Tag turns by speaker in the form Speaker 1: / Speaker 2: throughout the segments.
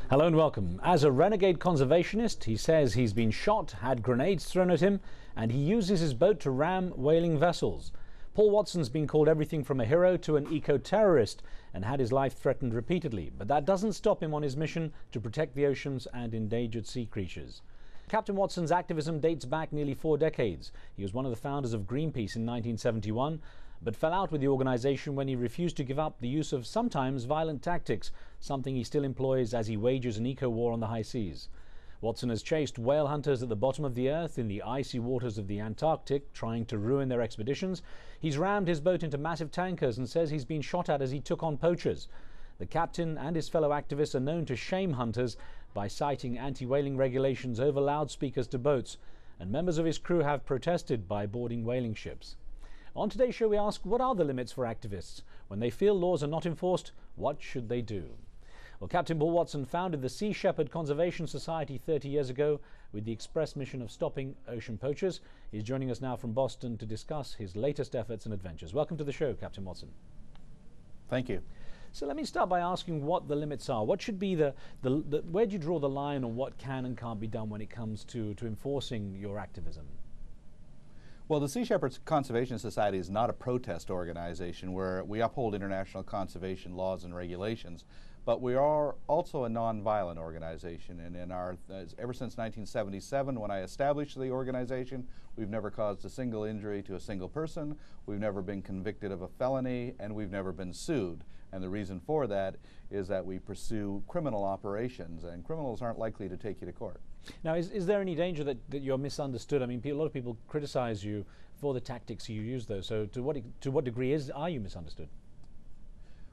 Speaker 1: Hello and welcome. As a renegade conservationist, he says he's been shot, had grenades thrown at him, and he uses his boat to ram whaling vessels. Paul Watson's been called everything from a hero to an eco-terrorist and had his life threatened repeatedly, but that doesn't stop him on his mission to protect the oceans and endangered sea creatures. Captain Watson's activism dates back nearly 4 decades. He was one of the founders of Greenpeace in 1971, but fell out with the organization when he refused to give up the use of sometimes violent tactics, something he still employs as he wages an eco-war on the high seas. Watson has chased whale hunters at the bottom of the earth in the icy waters of the Antarctic, trying to ruin their expeditions. He's rammed his boat into massive tankers and says he's been shot at as he took on poachers. The captain and his fellow activists are known to shame hunters by citing anti-whaling regulations over loudspeakers to boats, and members of his crew have protested by boarding whaling ships. On today's show, we ask, what are the limits for activists? When they feel laws are not enforced, what should they do? Well, Captain Paul Watson founded the Sea Shepherd Conservation Society 30 years ago with the express mission of stopping ocean poachers. He's joining us now from Boston to discuss his latest efforts and adventures. Welcome to the show, Captain Watson.
Speaker 2: Thank you.
Speaker 1: So let me start by asking what the limits are. What should be where do you draw the line on what can and can't be done when it comes to enforcing your activism?
Speaker 2: Well, the Sea Shepherd Conservation Society is not a protest organization where we uphold international conservation laws and regulations, but we are also a non-violent organization. And ever since 1977, when I established the organization, we've never caused a single injury to a single person, we've never been convicted of a felony, and we've never been sued. And the reason for that is that we pursue criminal operations, and criminals aren't likely to take you to court.
Speaker 1: Now, is there any danger that you're misunderstood? I mean, a lot of people criticize you for the tactics you use, though. So to what degree are you misunderstood?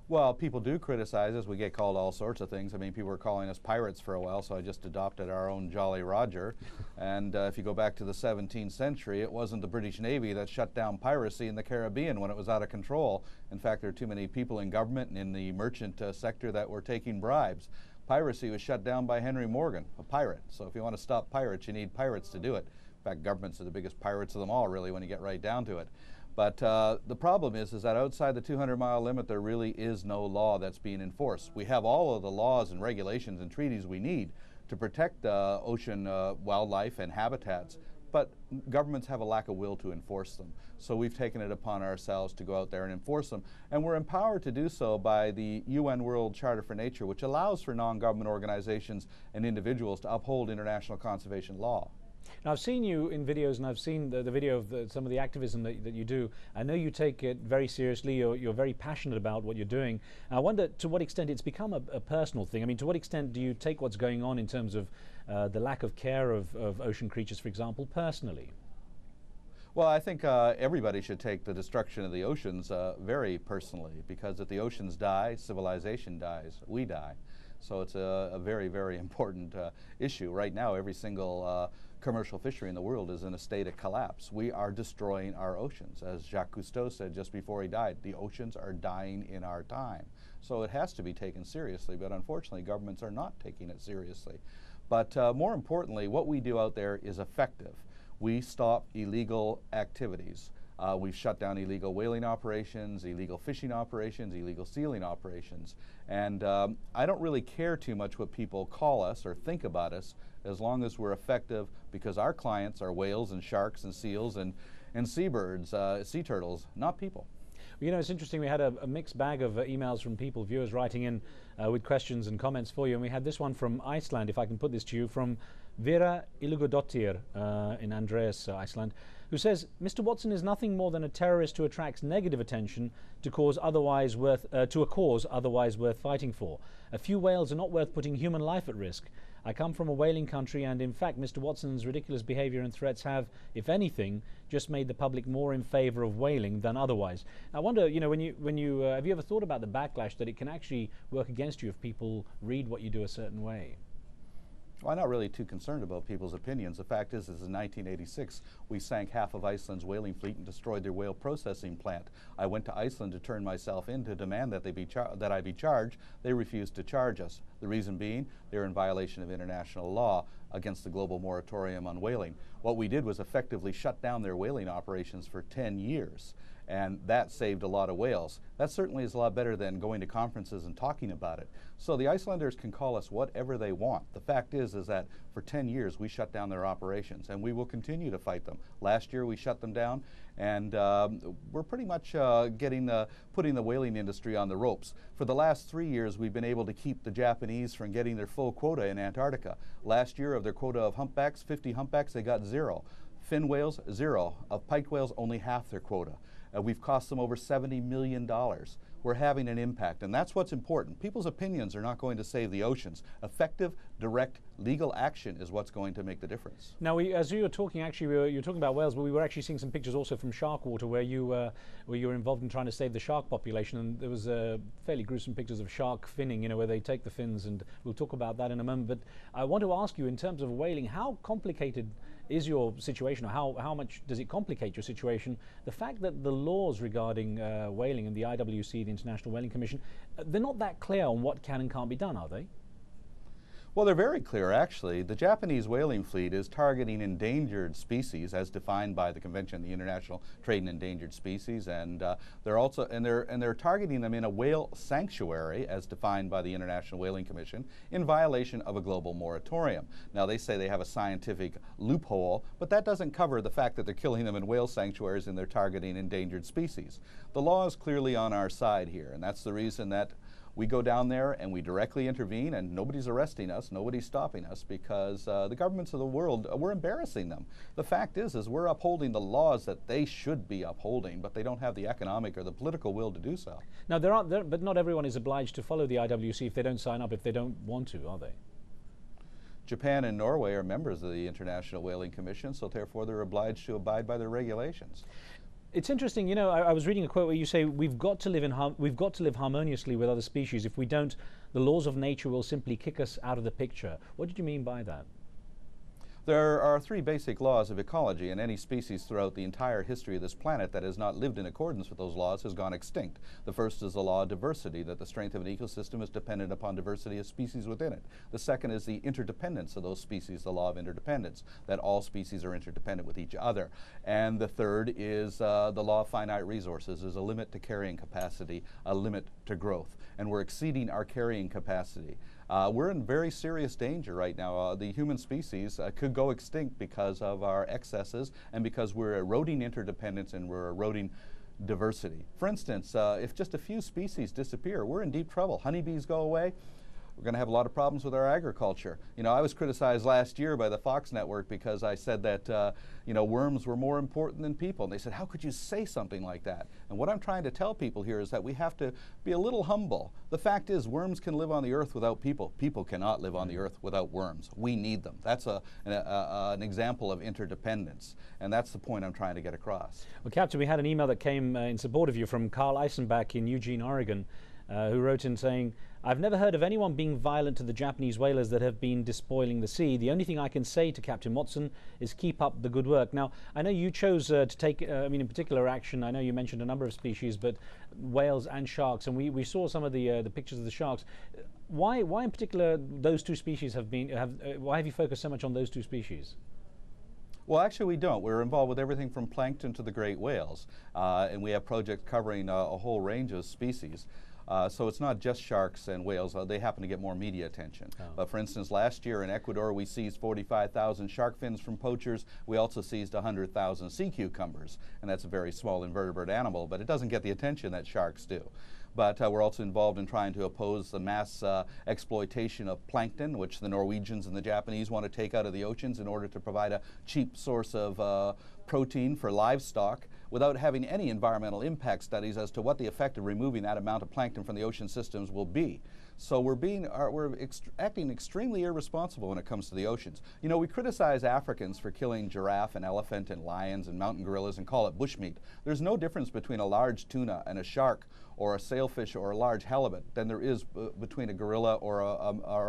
Speaker 2: Well, people do criticize us. We get called all sorts of things. I mean, people were calling us pirates for a while, so I just adopted our own Jolly Roger. And if you go back to the 17th century, it wasn't the British Navy that shut down piracy in the Caribbean when it was out of control. In fact, there are too many people in government and in the merchant sector that were taking bribes. Piracy was shut down by Henry Morgan, a pirate. So if you want to stop pirates, you need pirates to do it. In fact, governments are the biggest pirates of them all, really, when you get right down to it. But the problem is that outside the 200-mile limit, there really is no law that's being enforced. We have all of the laws and regulations and treaties we need to protect ocean wildlife and habitats, but governments have a lack of will to enforce them. So we've taken it upon ourselves to go out there and enforce them. And we're empowered to do so by the UN World Charter for Nature, which allows for non-government organizations and individuals to uphold international conservation law.
Speaker 1: Now, I've seen you in videos, and I've seen the video of some of the activism that you do. I know you take it very seriously. You're very passionate about what you're doing. I wonder to what extent it's become a personal thing. I mean, to what extent do you take what's going on in terms of the lack of care of ocean creatures, for example, personally?
Speaker 2: Well, I think everybody should take the destruction of the oceans very personally, because if the oceans die, civilization dies, we die. So it's a very, very important issue. Right now, every single commercial fishery in the world is in a state of collapse. We are destroying our oceans. As Jacques Cousteau said just before he died, the oceans are dying in our time. So it has to be taken seriously, but unfortunately, governments are not taking it seriously. But more importantly, what we do out there is effective. We stop illegal activities. We've shut down illegal whaling operations, illegal fishing operations, illegal sealing operations. And I don't really care too much what people call us or think about us, as long as we're effective, because our clients are whales and sharks and seals and seabirds, sea turtles, not people.
Speaker 1: You know, it's interesting, we had a mixed bag of emails from people, viewers writing in with questions and comments for you, and we had this one from Iceland, if I can put this to you, from Vera Illugadottir in Andreas, Iceland, who says, Mr. Watson is nothing more than a terrorist who attracts negative attention to a cause otherwise worth fighting for. A few whales are not worth putting human life at risk. I come from a whaling country, and in fact Mr. Watson's ridiculous behavior and threats have, if anything, just made the public more in favor of whaling than otherwise. I wonder, you know, have you ever thought about the backlash that it can actually work against you if people read what you do a certain way?
Speaker 2: Well, I'm not really too concerned about people's opinions. The fact is in 1986, we sank half of Iceland's whaling fleet and destroyed their whale processing plant. I went to Iceland to turn myself in to demand that I be charged. They refused to charge us. The reason being, they're in violation of international law against the global moratorium on whaling. What we did was effectively shut down their whaling operations for 10 years. And that saved a lot of whales. That certainly is a lot better than going to conferences and talking about it. So the Icelanders can call us whatever they want. The fact is that for 10 years we shut down their operations, and we will continue to fight them. Last year we shut them down, and we're pretty much putting the whaling industry on the ropes. For the last 3 years we've been able to keep the Japanese from getting their full quota in Antarctica. Last year, of their quota of humpbacks, 50 humpbacks, they got 0. Fin whales, 0. Of pike whales, only half their quota. We've cost them over $70 million. We're having an impact, and that's what's important. People's opinions are not going to save the oceans. Effective, direct, legal action is what's going to make the difference.
Speaker 1: Now, as you were talking, actually, you were talking about whales, but we were actually seeing some pictures also from shark water where you were involved in trying to save the shark population, and there was fairly gruesome pictures of shark finning, you know, where they take the fins, and we'll talk about that in a moment. But I want to ask you, in terms of whaling, how complicated is your situation, or how much does it complicate your situation? The fact that the laws regarding whaling and the IWC, the International Whaling Commission, they're not that clear on what can and can't be done, are they?
Speaker 2: Well, they're very clear, actually. The Japanese whaling fleet is targeting endangered species as defined by the Convention on the International Trade in Endangered Species, and they're targeting them in a whale sanctuary as defined by the International Whaling Commission in violation of a global moratorium. Now, they say they have a scientific loophole, but that doesn't cover the fact that they're killing them in whale sanctuaries and they're targeting endangered species. The law is clearly on our side here, and that's the reason that we go down there and we directly intervene, and nobody's arresting us, nobody's stopping us, because the governments of the world, we're embarrassing them. The fact is we're upholding the laws that they should be upholding, but they don't have the economic or the political will to do so.
Speaker 1: Now, but not everyone is obliged to follow the IWC if they don't sign up, if they don't want to, are they?
Speaker 2: Japan and Norway are members of the International Whaling Commission, so therefore they're obliged to abide by their regulations.
Speaker 1: It's interesting, you know, I was reading a quote where you say we've got to live harmoniously with other species. If we don't, the laws of nature will simply kick us out of the picture. What did you mean by that?
Speaker 2: There are 3 basic laws of ecology, and any species throughout the entire history of this planet that has not lived in accordance with those laws has gone extinct. The first is the law of diversity, that the strength of an ecosystem is dependent upon diversity of species within it. The second is the interdependence of those species, the law of interdependence, that all species are interdependent with each other. And the third is the law of finite resources. There's a limit to carrying capacity, a limit to growth, and we're exceeding our carrying capacity. We're in very serious danger right now. The human species could go extinct because of our excesses and because we're eroding interdependence and we're eroding diversity. For instance, if just a few species disappear, we're in deep trouble. Honeybees go away, we're going to have a lot of problems with our agriculture. You know, I was criticized last year by the Fox network because I said that, you know, worms were more important than people. And they said, how could you say something like that? And what I'm trying to tell people here is that we have to be a little humble. The fact is, worms can live on the earth without people. People cannot live on the earth without worms. We need them. That's an example of interdependence. And that's the point I'm trying to get across.
Speaker 1: Well, Captain, we had an email that came in support of you from Carl Eisenbach in Eugene, Oregon, who wrote in saying, I've never heard of anyone being violent to the Japanese whalers that have been despoiling the sea. The only thing I can say to Captain Watson is keep up the good work. Now, I know you chose to take, in particular action. I know you mentioned a number of species, but whales and sharks, and we saw some of the pictures of the sharks. Why in particular those 2 species why have you focused so much on those 2 species?
Speaker 2: Well, actually we don't. We're involved with everything from plankton to the great whales, and we have projects covering a whole range of species. So it's not just sharks and whales. They happen to get more media attention. Oh. But for instance, last year in Ecuador, we seized 45,000 shark fins from poachers. We also seized 100,000 sea cucumbers. And that's a very small invertebrate animal, but it doesn't get the attention that sharks do. But we're also involved in trying to oppose the mass exploitation of plankton, which the Norwegians and the Japanese want to take out of the oceans in order to provide a cheap source of protein for livestock, without having any environmental impact studies as to what the effect of removing that amount of plankton from the ocean systems will be. So we're acting extremely irresponsible when it comes to the oceans. You know, we criticize Africans for killing giraffe and elephant and lions and mountain gorillas and call it bushmeat. There's no difference between a large tuna and a shark or a sailfish or a large halibut than there is between a gorilla or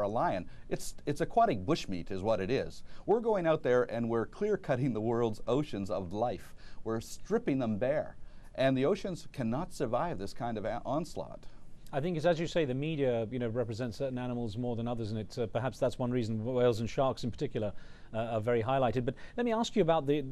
Speaker 2: a lion. It's aquatic bushmeat is what it is. We're going out there and we're clear-cutting the world's oceans of life. We're stripping them bare. And the oceans cannot survive this kind of onslaught.
Speaker 1: I think it's, as you say, the media, represents certain animals more than others, and perhaps that's one reason whales and sharks in particular are very highlighted. But let me ask you about the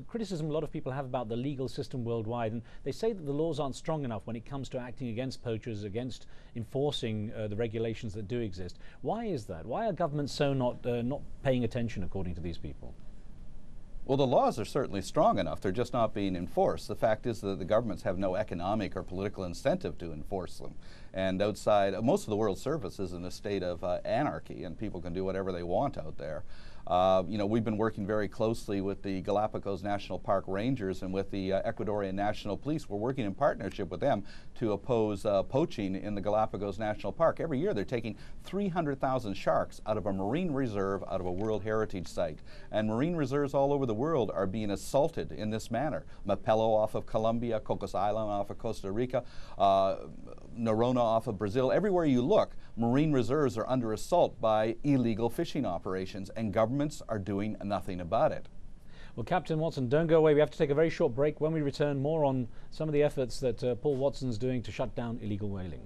Speaker 1: criticism a lot of people have about the legal system worldwide, and they say that the laws aren't strong enough when it comes to acting against poachers, against enforcing the regulations that do exist. Why is that? Why are governments so not paying attention, according to these people?
Speaker 2: Well, the laws are certainly strong enough. They're just not being enforced. The fact is that the governments have no economic or political incentive to enforce them. And outside, most of the world's surface is in a state of anarchy, and people can do whatever they want out there. We've been working very closely with the Galapagos National Park Rangers and with the Ecuadorian National Police. We're working in partnership with them to oppose poaching in the Galapagos National Park. Every year they're taking 300,000 sharks out of a marine reserve, out of a World Heritage Site. And marine reserves all over the world are being assaulted in this manner. Mapelo off of Colombia, Cocos Island off of Costa Rica, Noronha off of Brazil. Everywhere you look, marine reserves are under assault by illegal fishing operations, and governments are doing nothing about it.
Speaker 1: Well, Captain Watson, don't go away. We have to take a very short break. When we return, more on some of the efforts that Paul Watson's doing to shut down illegal whaling.